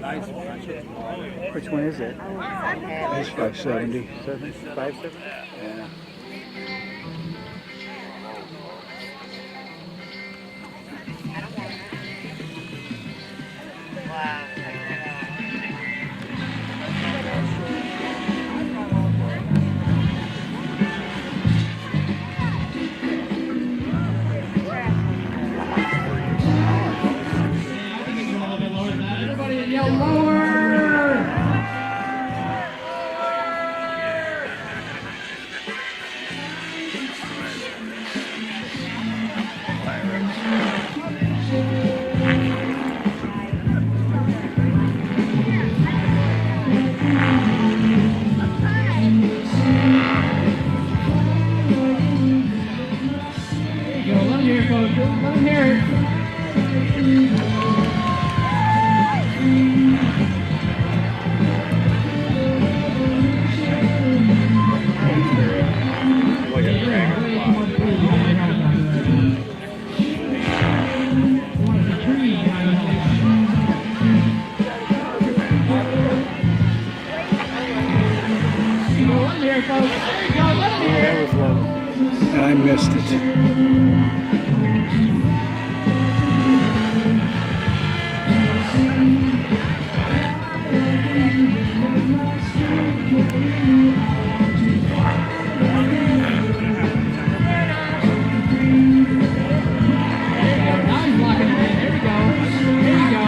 Which one is it? It's 570. 570? Yeah. Wow. Everybody yell lower! There you go, let me hear it, folks. Let me hear it. That was low. And I missed it. Now he's blocking it in. There we go. There you go.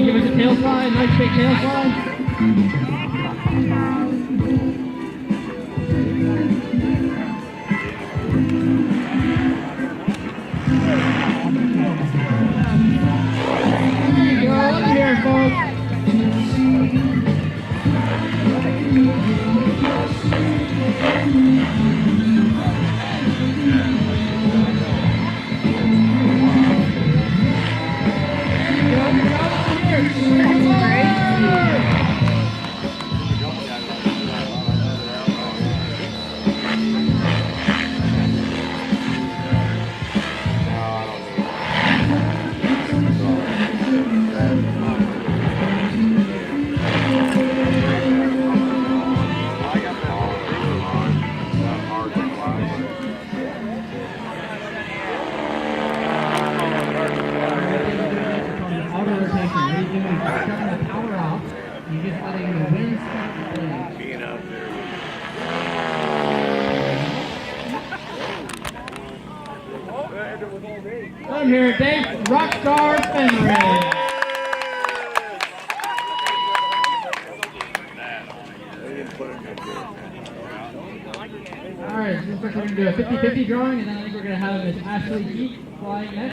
Give us a tail slide, nice big tail slide. There you go, let me hear it, folks. Auto rotation. What are you doing? You're shutting the power off. You're just letting the wind start the blade. Being out there. Let him hear it, Dave. Rockstar Fenrir. All right, this is what we're going to do a 50-50 drawing, and then I think we're going to have Miss Ashley Geek flying next.